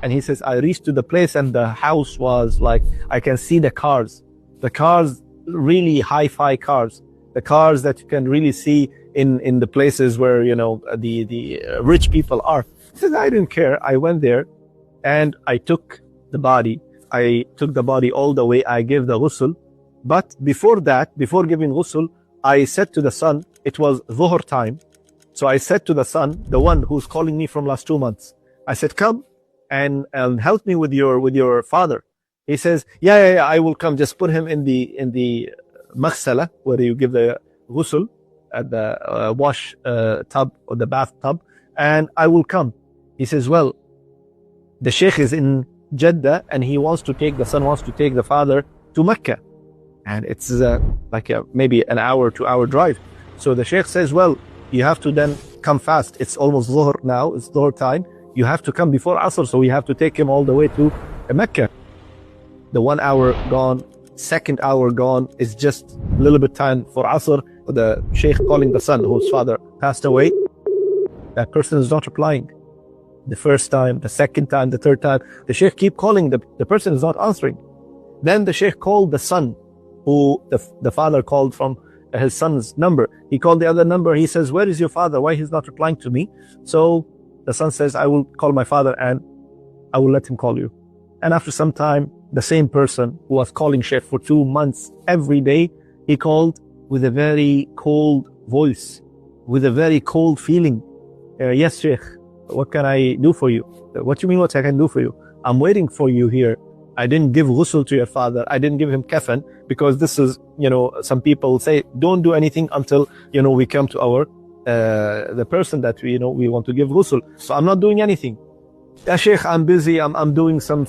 And he says, I reached to the place and the house was like, I can see the cars, really hi-fi cars, the cars that you can really see in the places where, the rich people are. He says, I didn't care. I went there and I took the body. I took the body all the way. I gave the ghusl. But before that, before giving ghusl, I said to the son, it was dhuhr time. So I said to the son, the one who's calling me from last 2 months, I said, come and help me with your father. He says, yeah, I will come. Just put him in the maghsala, where you give the ghusl at the wash tub or the bathtub, and I will come. He says, well, the sheikh is in Jeddah and the son wants to take the father to Mecca. And it's maybe an hour, 2 hour drive. So the sheikh says, well, you have to then come fast. It's almost dhuhr now, it's dhuhr time. You have to come before Asr, so we have to take him all the way to Mecca. The 1 hour gone, second hour gone, it's just a little bit time for Asr. The sheikh calling the son whose father passed away. That person is not replying. The first time, the second time, the third time, the sheikh keep calling, the person is not answering. Then the sheikh called the son, who the father called from his son's number. He called the other number. He says, where is your father? Why he's not replying to me? So the son says, I will call my father and I will let him call you. And after some time, the same person who was calling sheikh for 2 months every day, he called with a very cold voice, with a very cold feeling. Yes, sheikh, what can I do for you? What do you mean what I can do for you? I'm waiting for you here. I didn't give ghusl to your father. I didn't give him kafan, because this is, some people say, don't do anything until, we come to our, the person that we want to give ghusl. So I'm not doing anything. Yeah, sheikh, I'm busy. I'm doing some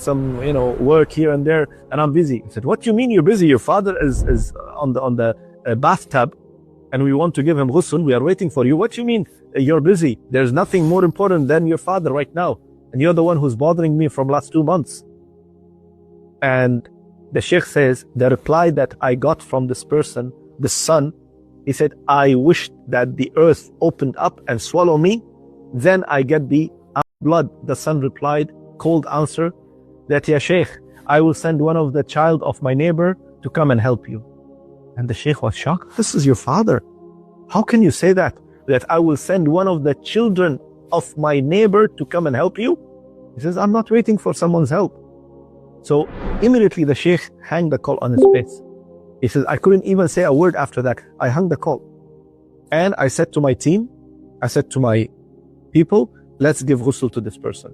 work here and there, and I'm busy. He said, what do you mean you're busy? Your father is on the bathtub, and we want to give him ghusl. We are waiting for you. What do you mean you're busy? There's nothing more important than your father right now. And you're the one who's bothering me from last 2 months. And the sheikh says, the reply that I got from this person, the son, he said, I wished that the earth opened up and swallow me, then I get the blood. The son replied, cold answer, that ya sheikh, I will send one of the child of my neighbor to come and help you. And the sheikh was shocked. This is your father. How can you say that? That I will send one of the children of my neighbor to come and help you? He says, I'm not waiting for someone's help. So immediately the sheikh hung the call on his face. He says, I couldn't even say a word after that. I hung the call. And I said to my team, I said to my people, let's give ghusl to this person.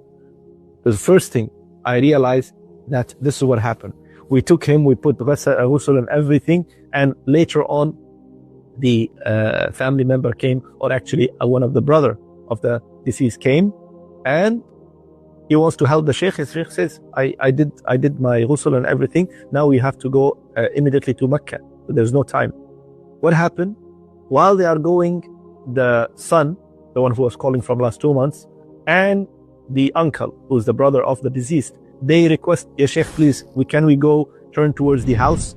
The first thing I realized that this is what happened. We took him, we put ghusl and everything, and later on the family member came, or actually one of the brother of the deceased came, and he wants to help the sheikh. His sheikh says, I did my ghusl and everything. Now we have to go immediately to Mecca. There's no time. What happened? While they are going, the son, the one who was calling from last 2 months, and the uncle, who's the brother of the deceased, they request, Ya sheikh, please, can we go turn towards the house?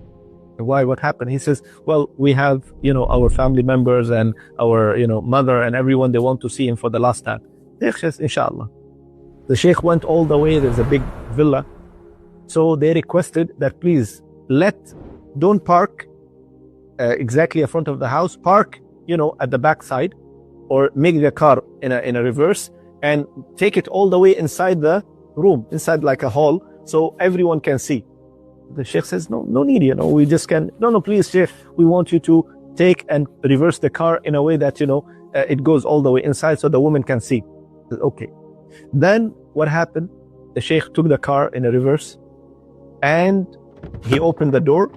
Why? What happened? He says, well, we have, our family members and our, mother and everyone, they want to see him for the last time. Sheikh says, inshallah. The sheikh went all the way. There's a big villa. So they requested that please don't park exactly in front of the house. Park, at the back side, or make the car in a reverse and take it all the way inside the room, inside like a hall, so everyone can see. The sheikh says, no need, we just can. No, please, sheikh, we want you to take and reverse the car in a way that, it goes all the way inside so the woman can see. Okay. Then what happened? The sheikh took the car in a reverse and he opened the door,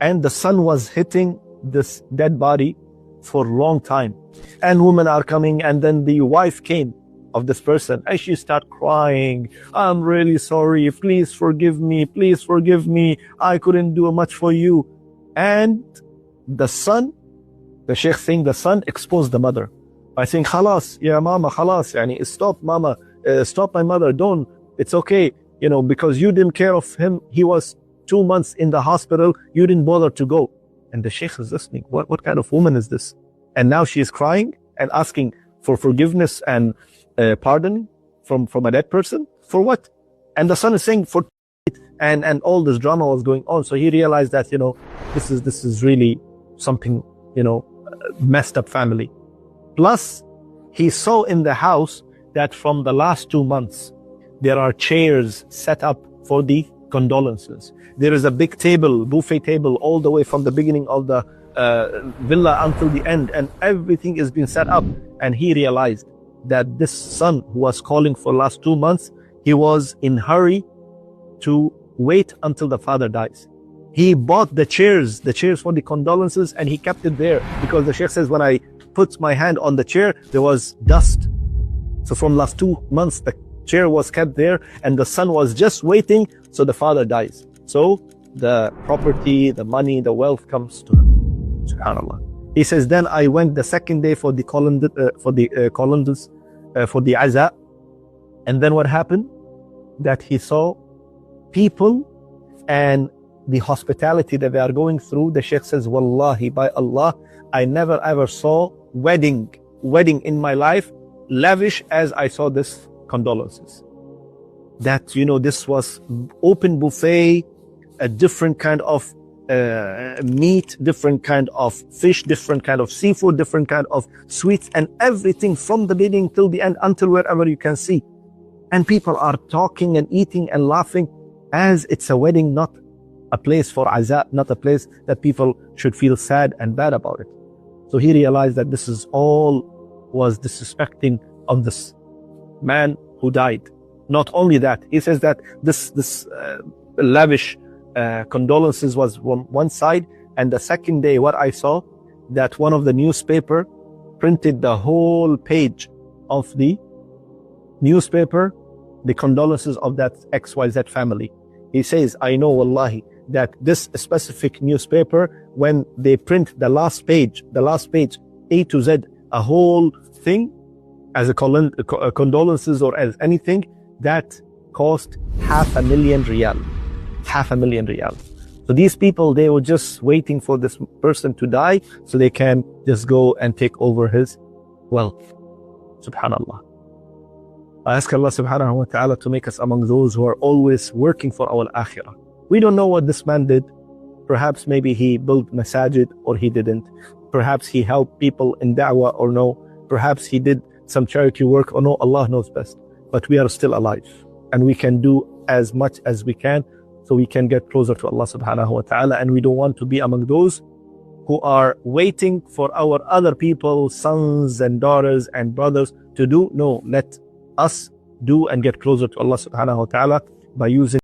and the sun was hitting this dead body for a long time. And women are coming, and then the wife came of this person and she started crying. I'm really sorry. Please forgive me. Please forgive me. I couldn't do much for you. And the son, the sheikh saying the son exposed the mother by saying, Khalas, ya mama, khalas, yani, stop mama, stop my mother, don't, it's okay, because you didn't care of him. He was 2 months in the hospital. You didn't bother to go. And the sheikh is listening. What kind of woman is this? And now she is crying and asking for forgiveness and pardon from a dead person. For what? And the son is saying for, and all this drama was going on. So he realized that, this is really something, messed up family. Plus, he saw in the house that from the last 2 months, there are chairs set up for the condolences. There is a big table, buffet table, all the way from the beginning of the villa until the end, and everything is being set up. And he realized that this son who was calling for last 2 months, he was in hurry to wait until the father dies. He bought the chairs for the condolences, and he kept it there because the sheikh says, when I put my hand on the chair, there was dust. So from last 2 months, the chair was kept there, and the son was just waiting so the father dies. So the property, the money, the wealth comes to him. Subhanallah. He says, then I went the second day for the colanders, for the aza. And then what happened? That he saw people and the hospitality that they are going through. The sheikh says, Wallahi, by Allah, I never ever saw wedding in my life lavish as I saw this condolences. That, this was open buffet, a different kind of meat, different kind of fish, different kind of seafood, different kind of sweets, and everything from the beginning till the end, until wherever you can see. And people are talking and eating and laughing as it's a wedding, not a place for azab, not a place that people should feel sad and bad about it. So he realized that this is all was disrespecting of this man who died. Not only that, he says that this lavish condolences was one side, and the second day what I saw, that one of the newspaper printed the whole page of the newspaper, the condolences of that XYZ family. He says, I know wallahi that this specific newspaper, when they print the last page A to Z, a whole thing as a condolences or as anything, that cost 500,000 riyal. 500,000 riyal. So these people, they were just waiting for this person to die so they can just go and take over his wealth. Subhanallah. I ask Allah subhanahu wa ta'ala to make us among those who are always working for our akhirah. We don't know what this man did. Perhaps maybe he built masajid or he didn't. Perhaps he helped people in da'wah or no. Perhaps he did some charity work or no. Allah knows best. But we are still alive and we can do as much as we can so we can get closer to Allah subhanahu wa ta'ala. And we don't want to be among those who are waiting for our other people, sons and daughters and brothers to do. No, let us do and get closer to Allah subhanahu wa ta'ala by using